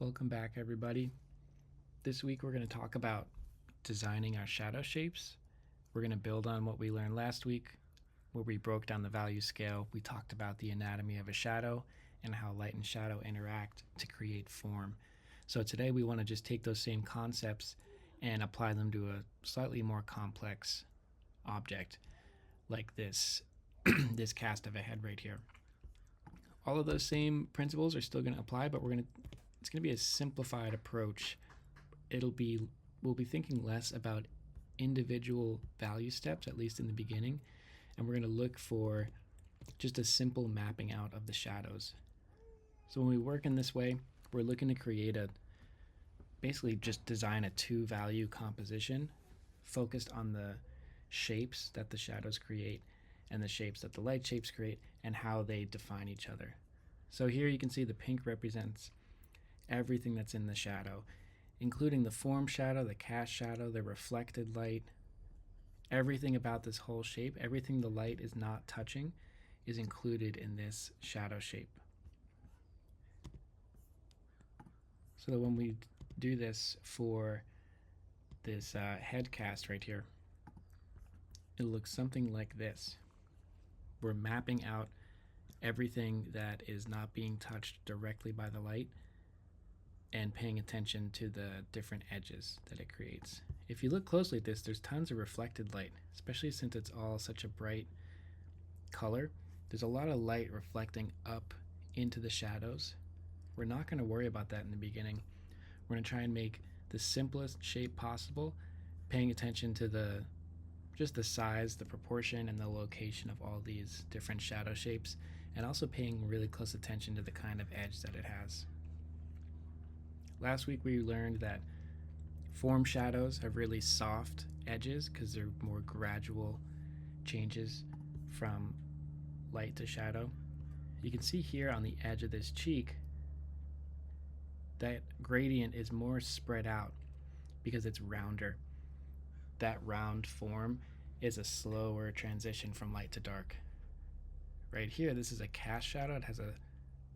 Welcome back, everybody. This week we're going to talk about designing our shadow shapes. We're going to build on what we learned last week, where we broke down the value scale. We talked about the anatomy of a shadow and how light and shadow interact to create form. So today we want to just take those same concepts and apply them to a slightly more complex object, like this, this cast of a head right here. All of those same principles are still going to apply, but it's going to be a simplified approach. We'll be thinking less about individual value steps, at least in the beginning, and we're going to look for just a simple mapping out of the shadows. So when we work in this way, we're looking to create basically just design a 2-value composition focused on the shapes that the shadows create and the shapes that the light shapes create and how they define each other. So here you can see the pink represents everything that's in the shadow, including the form shadow, the cast shadow, the reflected light. Everything about this whole shape, everything the light is not touching, is included in this shadow shape. So that when we do this for this head cast right here, it looks something like this. We're mapping out everything that is not being touched directly by the light and paying attention to the different edges that it creates. If you look closely at this, there's tons of reflected light, especially since it's all such a bright color. There's a lot of light reflecting up into the shadows. We're not going to worry about that in the beginning. We're going to try and make the simplest shape possible, paying attention to just the size, the proportion, and the location of all these different shadow shapes, and also paying really close attention to the kind of edge that it has. Last week we learned that form shadows have really soft edges because they're more gradual changes from light to shadow. You can see here on the edge of this cheek that gradient is more spread out because it's rounder. That round form is a slower transition from light to dark. Right here, this is a cast shadow. It has a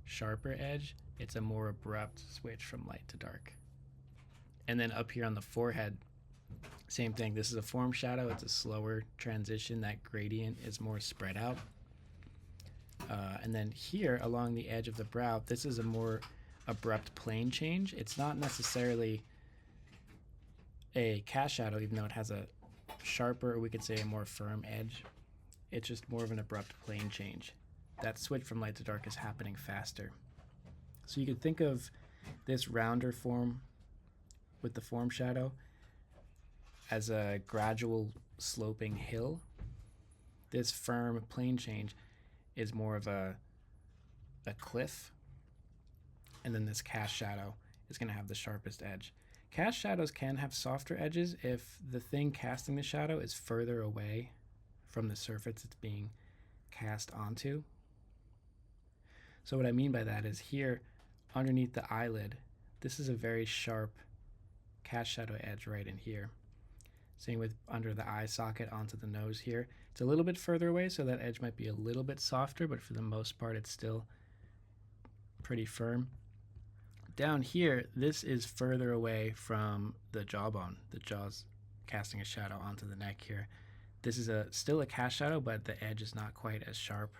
sharper edge. It's a more abrupt switch from light to dark. And then up here on the forehead, same thing. This is a form shadow. It's a slower transition. That gradient is more spread out. And then here along the edge of the brow, this is a more abrupt plane change. It's not necessarily a cast shadow, even though it has a sharper, or we could say a more firm edge. It's just more of an abrupt plane change. That switch from light to dark is happening faster. So you could think of this rounder form with the form shadow as a gradual sloping hill. This firm plane change is more of a cliff. And then this cast shadow is going to have the sharpest edge. Cast shadows can have softer edges if the thing casting the shadow is further away from the surface it's being cast onto. So what I mean by that is here underneath the eyelid, this is a very sharp cast shadow edge right in here. Same with under the eye socket onto the nose here. It's a little bit further away, so that edge might be a little bit softer, but for the most part it's still pretty firm. Down here, this is further away from the jawbone. The jaw's casting a shadow onto the neck here. This is still a cast shadow, but the edge is not quite as sharp.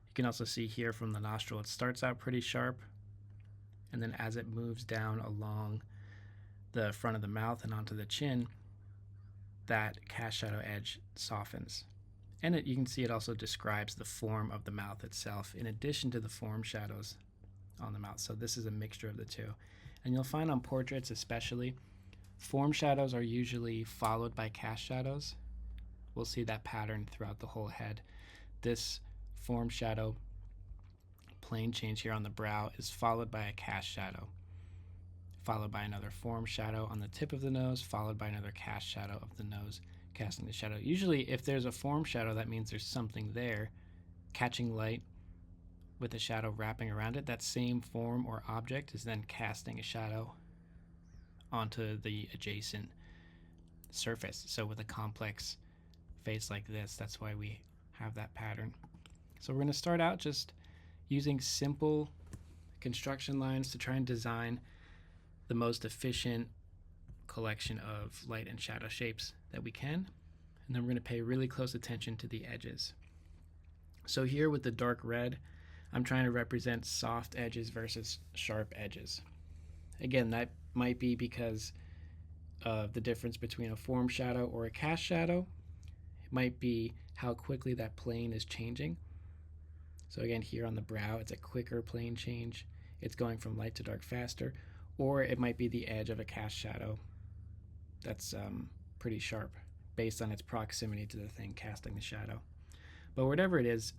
You can also see here from the nostril, it starts out pretty sharp, and then as it moves down along the front of the mouth and onto the chin, that cast shadow edge softens. And you can see it also describes the form of the mouth itself, in addition to the form shadows on the mouth. So this is a mixture of the two. And you'll find on portraits especially, form shadows are usually followed by cast shadows. We'll see that pattern throughout the whole head. This form shadow plane change here on the brow is followed by a cast shadow, followed by another form shadow on the tip of the nose, followed by another cast shadow of the nose casting the shadow. Usually if there's a form shadow, that means there's something there catching light with a shadow wrapping around it. That same form or object is then casting a shadow onto the adjacent surface. So with a complex face like this, that's why we have that pattern. So we're going to start out just using simple construction lines to try and design the most efficient collection of light and shadow shapes that we can. And then we're going to pay really close attention to the edges. So here with the dark red, I'm trying to represent soft edges versus sharp edges. Again, that might be because of the difference between a form shadow or a cast shadow. It might be how quickly that plane is changing. So again, here on the brow, it's a quicker plane change. It's going from light to dark faster. Or it might be the edge of a cast shadow that's pretty sharp based on its proximity to the thing casting the shadow. But whatever it is,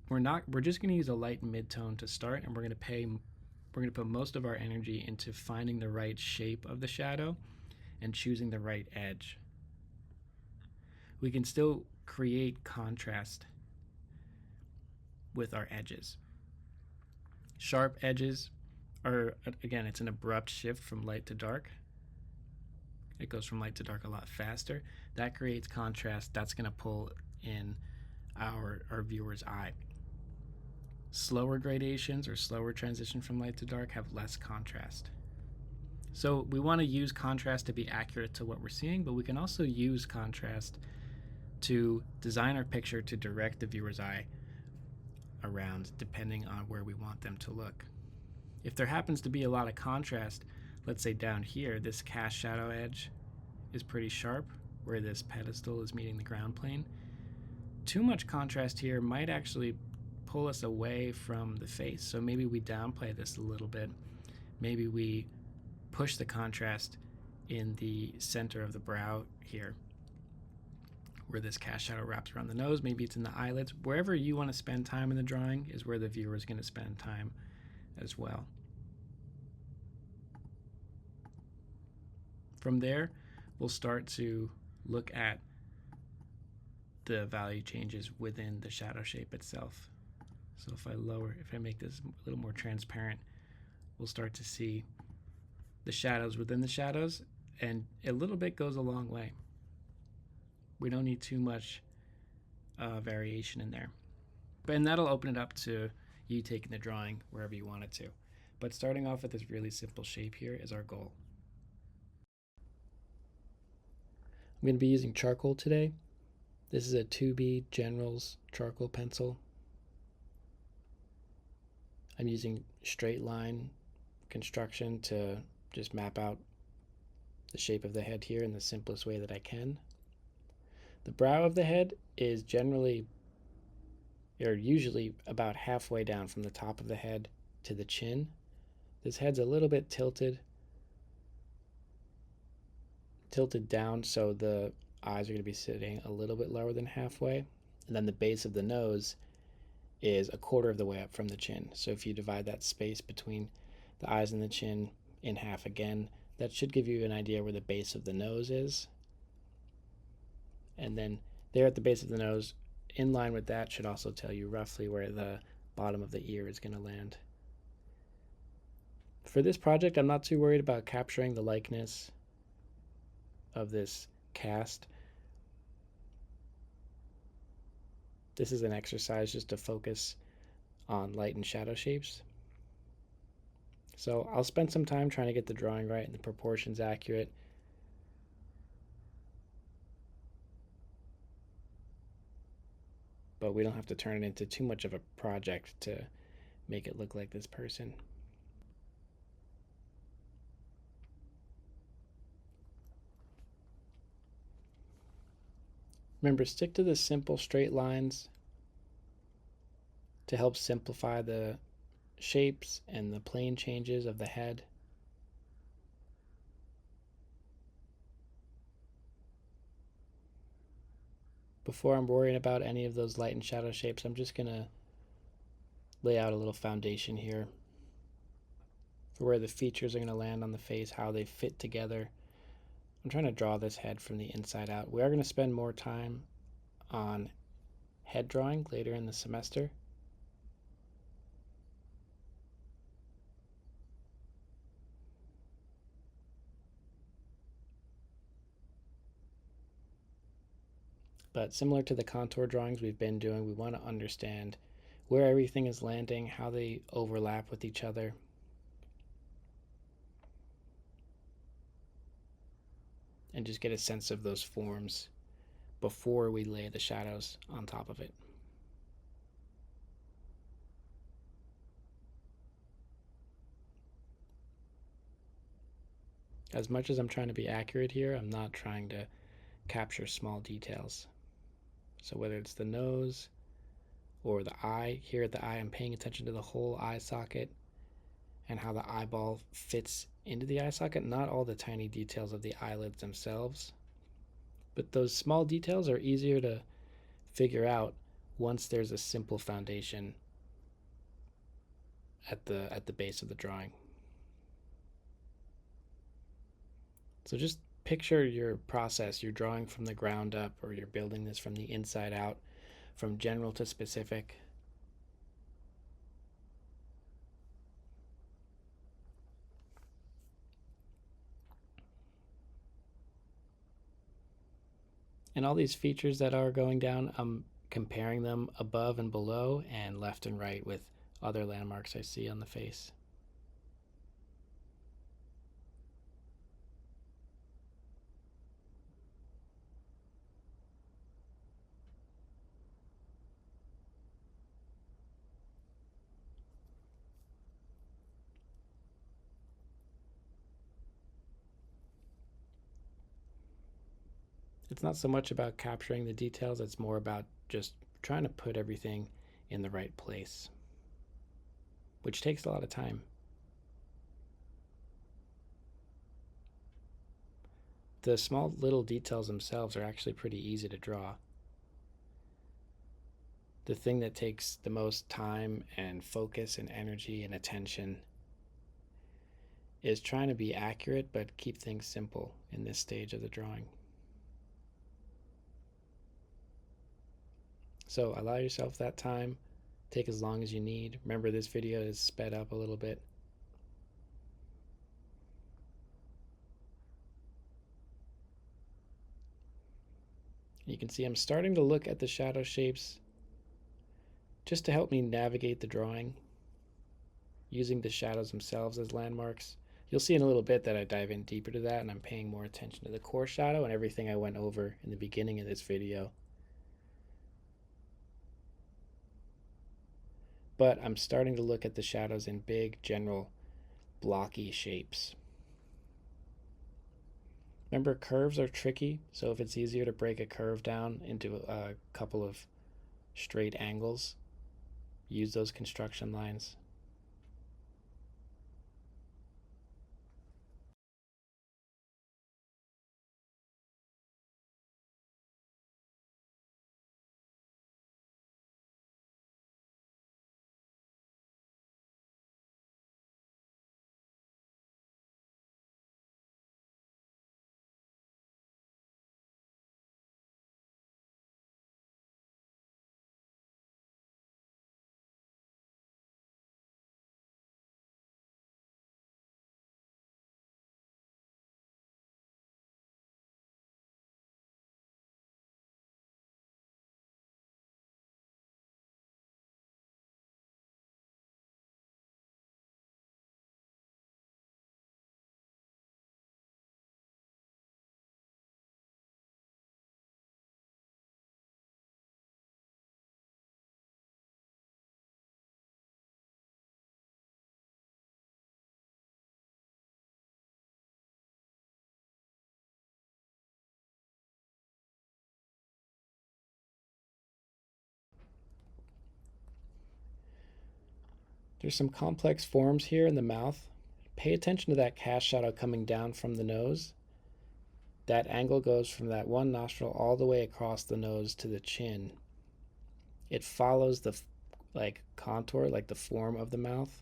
we're just going to use a light mid-tone to start, and we're going to put most of our energy into finding the right shape of the shadow and choosing the right edge. We can still create contrast with our edges. Sharp edges are, again, it's an abrupt shift from light to dark. It goes from light to dark a lot faster. That creates contrast. That's going to pull in our viewer's eye. Slower gradations or slower transition from light to dark have less contrast. So we want to use contrast to be accurate to what we're seeing, but we can also use contrast to design our picture to direct the viewer's eye around depending on where we want them to look. If there happens to be a lot of contrast, let's say down here, this cast shadow edge is pretty sharp where this pedestal is meeting the ground plane. Too much contrast here might actually pull us away from the face. So maybe we downplay this a little bit. Maybe we push the contrast in the center of the brow here, where this cast shadow wraps around the nose. Maybe it's in the eyelids. Wherever you want to spend time in the drawing is where the viewer is going to spend time as well. From there, we'll start to look at the value changes within the shadow shape itself. So if I make this a little more transparent, we'll start to see the shadows within the shadows, and a little bit goes a long way. We don't need too much variation in there. And that'll open it up to you taking the drawing wherever you want it to. But starting off with this really simple shape here is our goal. I'm going to be using charcoal today. This is a 2B Generals charcoal pencil. I'm using straight line construction to just map out the shape of the head here in the simplest way that I can. The brow of the head is usually about halfway down from the top of the head to the chin. This head's a little bit tilted down, so the eyes are going to be sitting a little bit lower than halfway. And then the base of the nose is a quarter of the way up from the chin. So if you divide that space between the eyes and the chin in half again, that should give you an idea where the base of the nose is. And then there at the base of the nose, in line with that, should also tell you roughly where the bottom of the ear is going to land. For this project, I'm not too worried about capturing the likeness of this cast. This is an exercise just to focus on light and shadow shapes. So I'll spend some time trying to get the drawing right and the proportions accurate. But we don't have to turn it into too much of a project to make it look like this person. Remember, stick to the simple straight lines to help simplify the shapes and the plane changes of the head. Before I'm worrying about any of those light and shadow shapes, I'm just going to lay out a little foundation here for where the features are going to land on the face, how they fit together. I'm trying to draw this head from the inside out. We are going to spend more time on head drawing later in the semester. But similar to the contour drawings we've been doing, we want to understand where everything is landing, how they overlap with each other. and just get a sense of those forms before we lay the shadows on top of it. As much as I'm trying to be accurate here, I'm not trying to capture small details. So whether it's the nose or the eye, here at the eye, I'm paying attention to the whole eye socket and how the eyeball fits into the eye socket, not all the tiny details of the eyelids themselves. But those small details are easier to figure out once there's a simple foundation at the base of the drawing. So just picture your process. You're drawing from the ground up, or you're building this from the inside out, from general to specific. And all these features that are going down, I'm comparing them above and below and left and right with other landmarks I see on the face. It's not so much about capturing the details, it's more about just trying to put everything in the right place, which takes a lot of time. The small little details themselves are actually pretty easy to draw. The thing that takes the most time and focus and energy and attention is trying to be accurate but keep things simple in this stage of the drawing. So allow yourself that time. Take as long as you need. Remember, this video is sped up a little bit. You can see I'm starting to look at the shadow shapes just to help me navigate the drawing, using the shadows themselves as landmarks. You'll see in a little bit that I dive in deeper to that, and I'm paying more attention to the core shadow and everything I went over in the beginning of this video. But I'm starting to look at the shadows in big, general, blocky shapes. Remember, curves are tricky, so if it's easier to break a curve down into a couple of straight angles, use those construction lines. There's some complex forms here in the mouth. Pay attention to that cast shadow coming down from the nose. That angle goes from that one nostril all the way across the nose to the chin. It follows the contour, like the form of the mouth.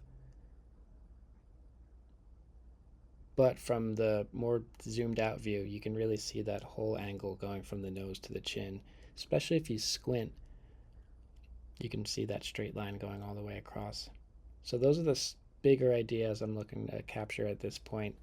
But from the more zoomed out view, you can really see that whole angle going from the nose to the chin. Especially if you squint, you can see that straight line going all the way across. So those are the bigger ideas I'm looking to capture at this point.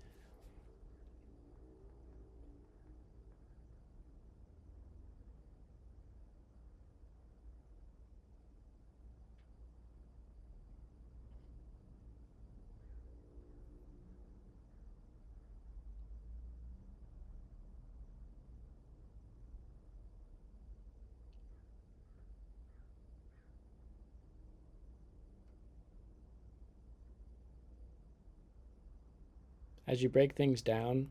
As you break things down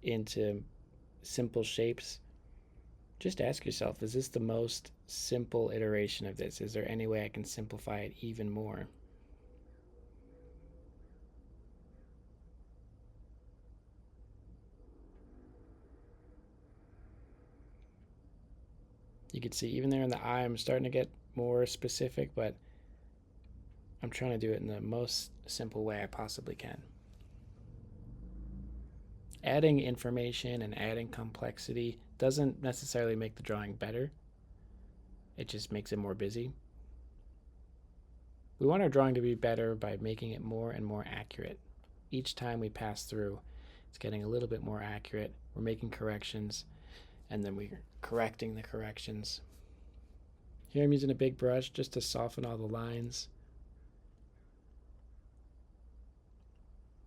into simple shapes, just ask yourself, is this the most simple iteration of this? Is there any way I can simplify it even more? You can see even there in the eye, I'm starting to get more specific, but I'm trying to do it in the most simple way I possibly can. Adding information and adding complexity doesn't necessarily make the drawing better, it just makes it more busy. We want our drawing to be better by making it more and more accurate. Each time we pass through, it's getting a little bit more accurate. We're making corrections, and then we're correcting the corrections. Here I'm using a big brush just to soften all the lines.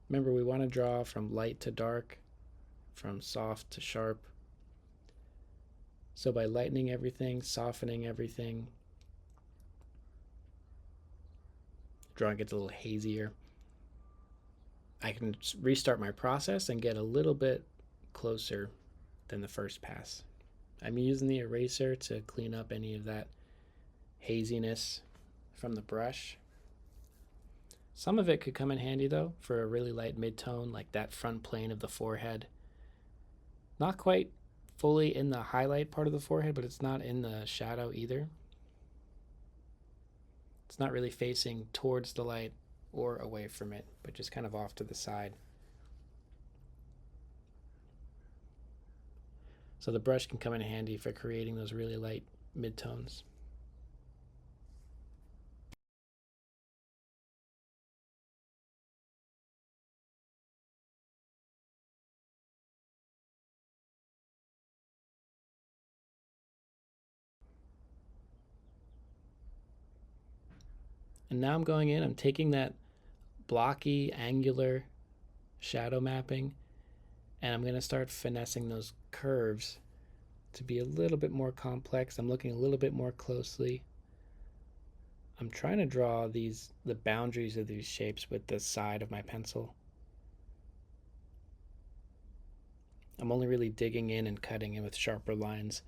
Remember, we want to draw from light to dark, from soft to sharp. So by lightening everything, softening everything, drawing gets a little hazier. I can restart my process and get a little bit closer than the first pass. I'm using the eraser to clean up any of that haziness from the brush. Some of it could come in handy though for a really light mid-tone, like that front plane of the forehead. Not quite fully in the highlight part of the forehead, but it's not in the shadow either. It's not really facing towards the light or away from it, but just kind of off to the side. So the brush can come in handy for creating those really light midtones. And now I'm going in, I'm taking that blocky, angular shadow mapping, and I'm going to start finessing those curves to be a little bit more complex. I'm looking a little bit more closely. I'm trying to draw the boundaries of these shapes with the side of my pencil. I'm only really digging in and cutting in with sharper lines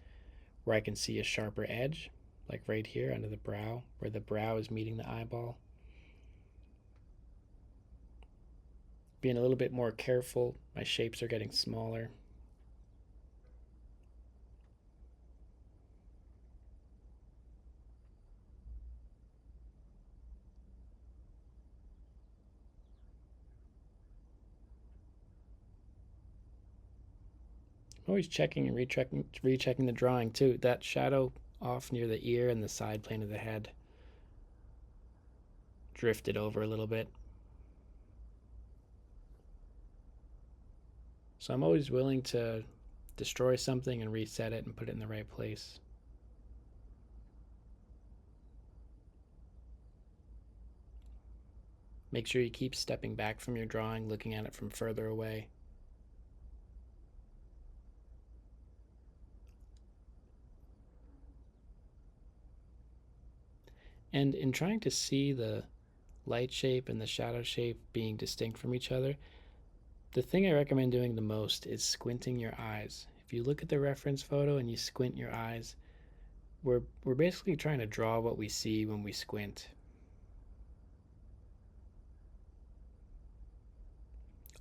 where I can see a sharper edge, like right here under the brow, where the brow is meeting the eyeball. Being a little bit more careful, my shapes are getting smaller. I'm always checking and rechecking the drawing too. That shadow off near the ear and the side plane of the head drifted over a little bit. So I'm always willing to destroy something and reset it and put it in the right place. Make sure you keep stepping back from your drawing, looking at it from further away. And in trying to see the light shape and the shadow shape being distinct from each other, the thing I recommend doing the most is squinting your eyes. If you look at the reference photo and you squint your eyes, we're basically trying to draw what we see when we squint.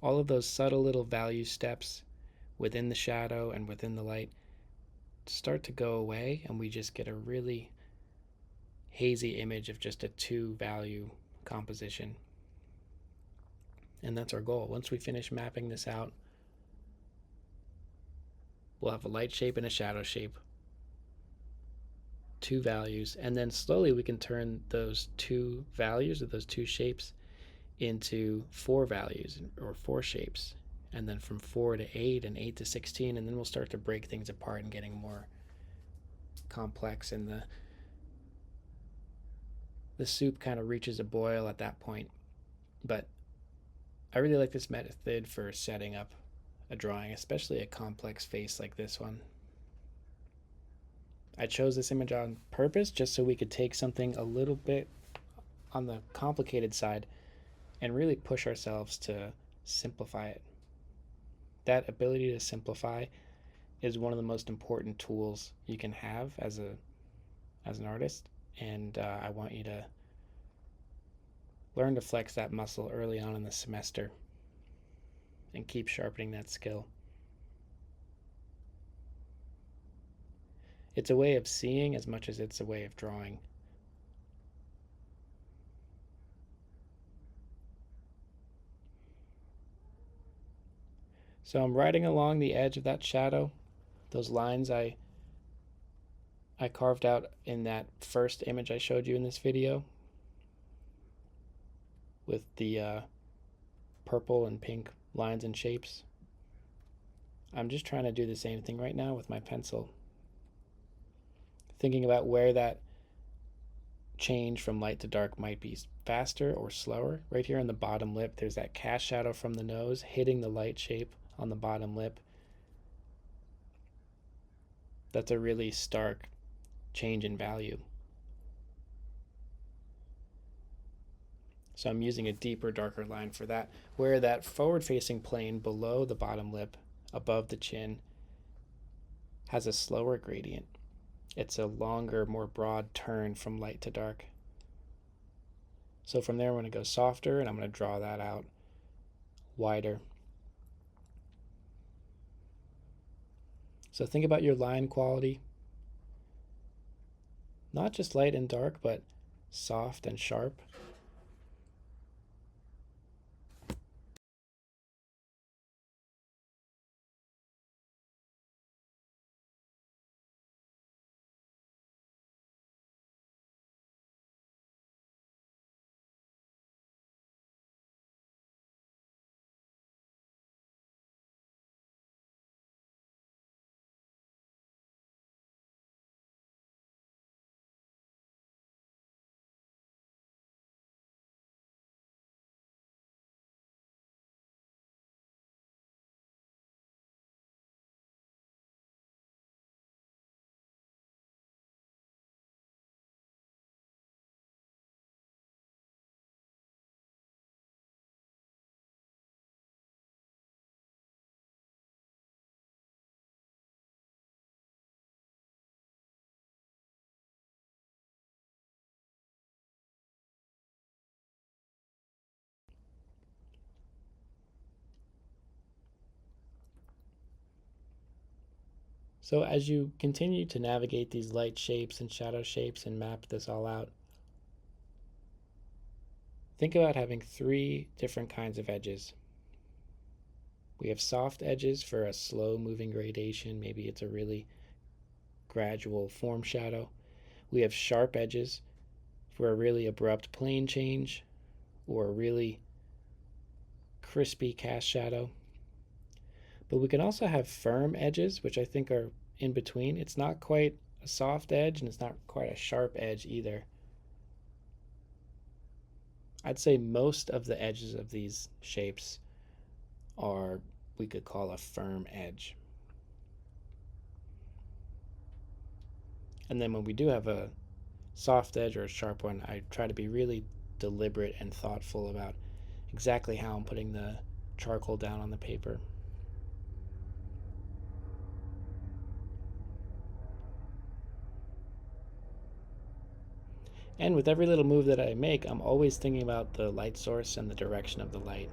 All of those subtle little value steps within the shadow and within the light start to go away, and we just get a really hazy image of just a two value composition. And that's our goal. Once we finish mapping this out, we'll have a light shape and a shadow shape, two values, and then slowly we can turn those two values or those two shapes into four values or four shapes, and then from 4 to 8 and 8 to 16, and then we'll start to break things apart and getting more complex, and the soup kind of reaches a boil at that point. But I really like this method for setting up a drawing, especially a complex face like this one. I chose this image on purpose just so we could take something a little bit on the complicated side and really push ourselves to simplify it. That ability to simplify is one of the most important tools you can have as an artist, and I want you to learn to flex that muscle early on in the semester and keep sharpening that skill. It's a way of seeing as much as it's a way of drawing. So I'm riding along the edge of that shadow, those lines I carved out in that first image I showed you in this video with the purple and pink lines and shapes. I'm just trying to do the same thing right now with my pencil. Thinking about where that change from light to dark might be faster or slower. Right here on the bottom lip, there's that cast shadow from the nose hitting the light shape on the bottom lip. That's a really stark change in value. So I'm using a deeper, darker line for that, where that forward-facing plane below the bottom lip, above the chin, has a slower gradient. It's a longer, more broad turn from light to dark. So from there, I'm going to go softer, and I'm going to draw that out wider. So think about your line quality. Not just light and dark, but soft and sharp. So as you continue to navigate these light shapes and shadow shapes and map this all out, think about having 3 different kinds of edges. We have soft edges for a slow moving gradation. Maybe it's a really gradual form shadow. We have sharp edges for a really abrupt plane change or a really crispy cast shadow. But we can also have firm edges, which I think are in between. It's not quite a soft edge and it's not quite a sharp edge either. I'd say most of the edges of these shapes are, we could call, a firm edge. And then when we do have a soft edge or a sharp one, I try to be really deliberate and thoughtful about exactly how I'm putting the charcoal down on the paper. And with every little move that I make, I'm always thinking about the light source and the direction of the light.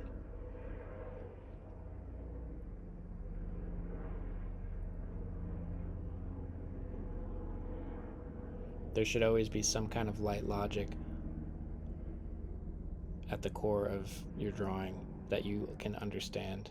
There should always be some kind of light logic at the core of your drawing that you can understand.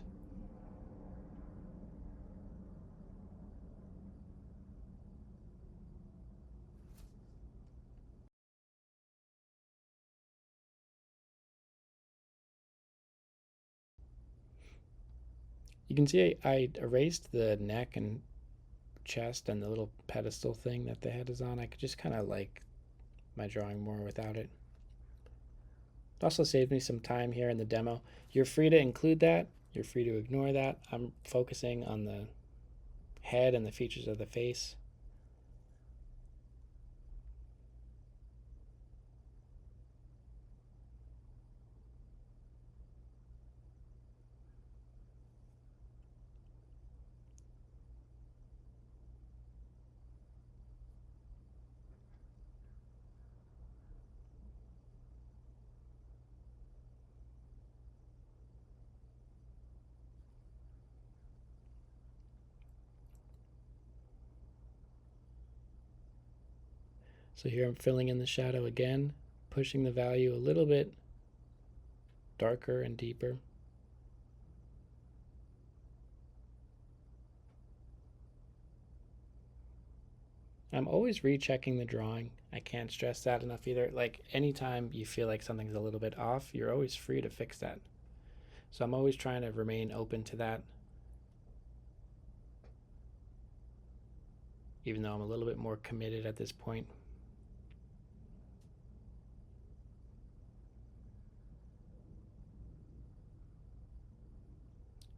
You can see I erased the neck and chest and the little pedestal thing that the head is on. I could just kind of like my drawing more without it. It also saved me some time here in the demo. You're free to include that. You're free to ignore that. I'm focusing on the head and the features of the face. So here I'm filling in the shadow again, pushing the value a little bit darker and deeper. I'm always rechecking the drawing. I can't stress that enough either. Like anytime you feel like something's a little bit off, you're always free to fix that. So I'm always trying to remain open to that, even though I'm a little bit more committed at this point.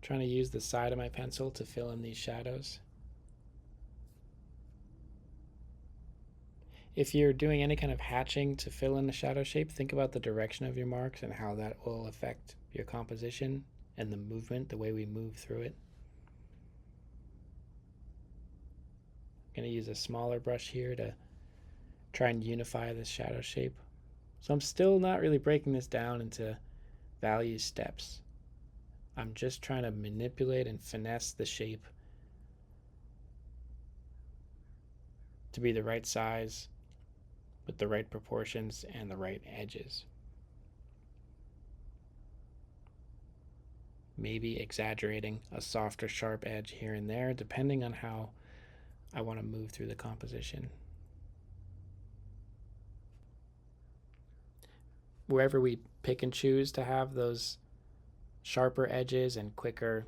Trying to use the side of my pencil to fill in these shadows. If you're doing any kind of hatching to fill in the shadow shape, think about the direction of your marks and how that will affect your composition and the movement, the way we move through it. I'm going to use a smaller brush here to try and unify this shadow shape. So I'm still not really breaking this down into value steps. I'm just trying to manipulate and finesse the shape to be the right size with the right proportions and the right edges. Maybe exaggerating a softer, sharp edge here and there, depending on how I want to move through the composition. Wherever we pick and choose to have those sharper edges and quicker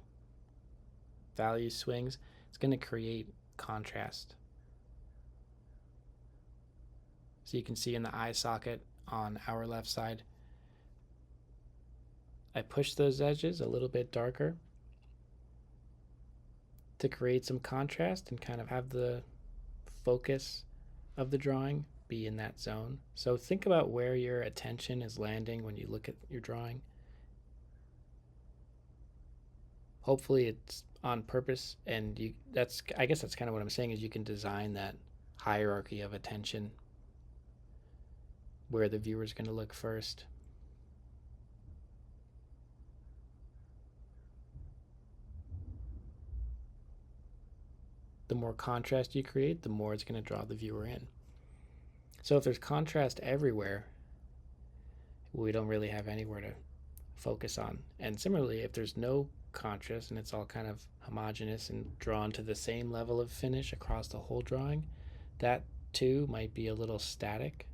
value swings, it's going to create contrast. So you can see in the eye socket on our left side, I push those edges a little bit darker to create some contrast and kind of have the focus of the drawing be in that zone. So think about where your attention is landing when you look at your drawing. Hopefully it's on purpose, and I guess that's kind of what I'm saying is you can design that hierarchy of attention where the viewer is going to look first. The more contrast you create, the more it's going to draw the viewer in. So if there's contrast everywhere, we don't really have anywhere to focus on. And similarly, if there's no contrast and it's all kind of homogeneous and drawn to the same level of finish across the whole drawing, that too might be a little static,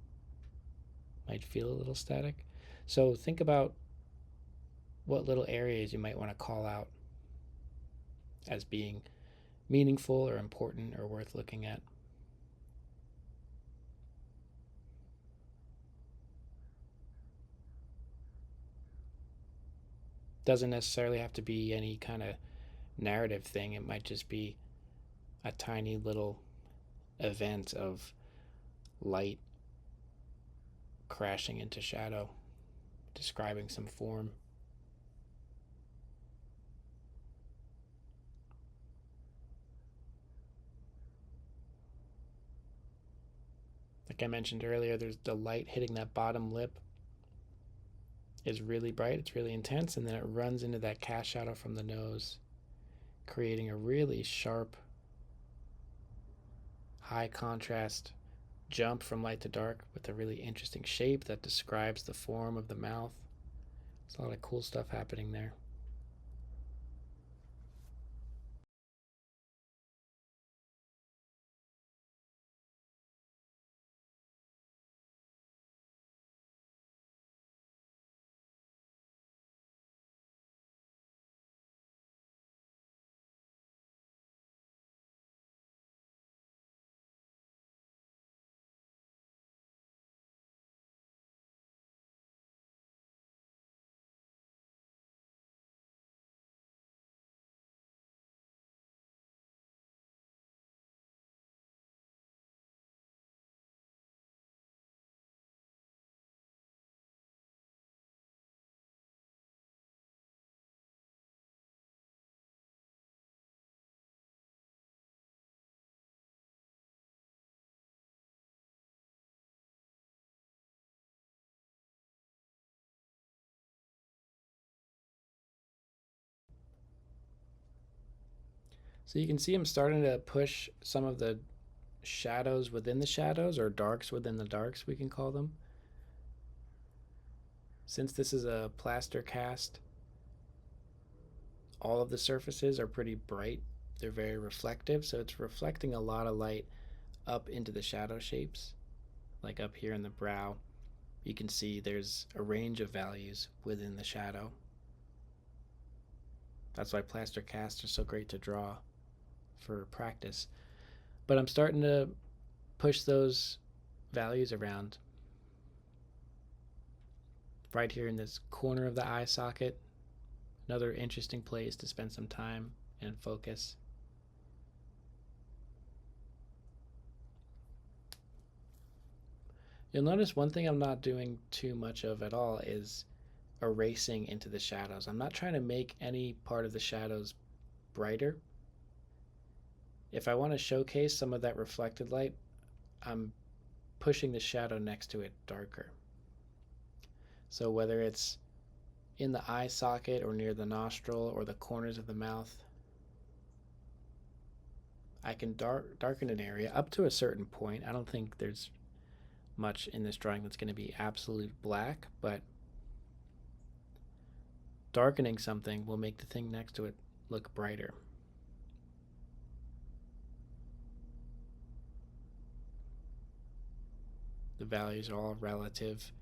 might feel a little static. So think about what little areas you might want to call out as being meaningful or important or worth looking at. Doesn't necessarily have to be any kind of narrative thing. It might just be a tiny little event of light crashing into shadow, describing some form. Like I mentioned earlier, there's the light hitting that bottom lip is really bright, it's really intense, and then it runs into that cast shadow from the nose, creating a really sharp, high contrast jump from light to dark with a really interesting shape that describes the form of the mouth. There's a lot of cool stuff happening there. So you can see I'm starting to push some of the shadows within the shadows, or darks within the darks, we can call them. Since this is a plaster cast, all of the surfaces are pretty bright. They're very reflective, so it's reflecting a lot of light up into the shadow shapes. Like up here in the brow, you can see there's a range of values within the shadow. That's why plaster casts are so great to draw for practice. But I'm starting to push those values around. Right here in this corner of the eye socket, another interesting place to spend some time and focus. You'll notice one thing I'm not doing too much of at all is erasing into the shadows. I'm not trying to make any part of the shadows brighter. If I want to showcase some of that reflected light, I'm pushing the shadow next to it darker. So whether it's in the eye socket or near the nostril or the corners of the mouth, I can darken an area up to a certain point. I don't think there's much in this drawing that's going to be absolute black, but darkening something will make the thing next to it look brighter. The values are all relative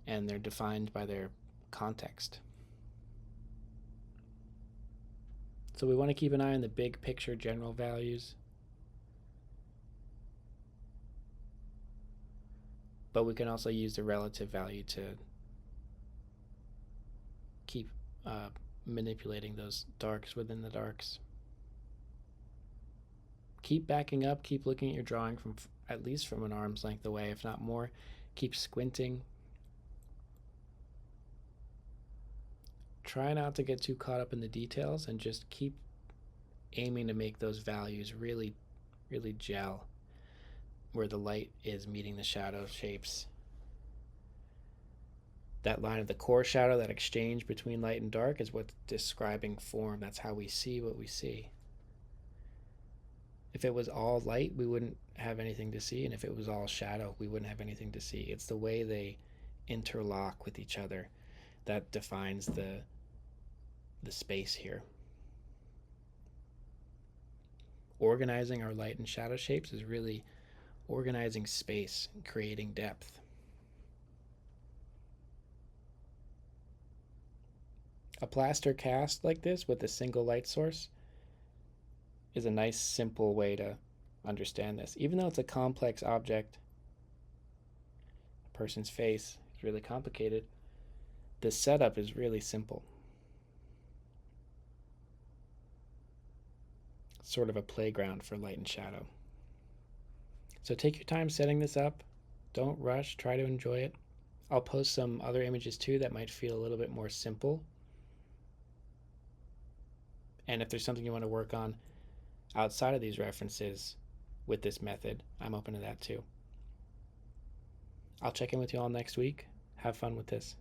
and they're defined by their context. So we want to keep an eye on the big picture general values, but we can also use the relative value to keep manipulating those darks within the darks. Keep backing up, keep looking at your drawing from at least from an arm's length away, if not more. Keep squinting. Try not to get too caught up in the details and just keep aiming to make those values really, really gel where the light is meeting the shadow shapes. That line of the core shadow, that exchange between light and dark, is what's describing form. That's how we see what we see. If it was all light, we wouldn't have anything to see, and if it was all shadow, we wouldn't have anything to see. It's the way they interlock with each other that defines the space here. Organizing our light and shadow shapes is really organizing space and creating depth. A plaster cast like this with a single light source is a nice, simple way to understand this. Even though it's a complex object, a person's face is really complicated, the setup is really simple. It's sort of a playground for light and shadow. So take your time setting this up. Don't rush, try to enjoy it. I'll post some other images too that might feel a little bit more simple. And if there's something you want to work on outside of these references with this method, I'm open to that too. I'll check in with you all next week. Have fun with this.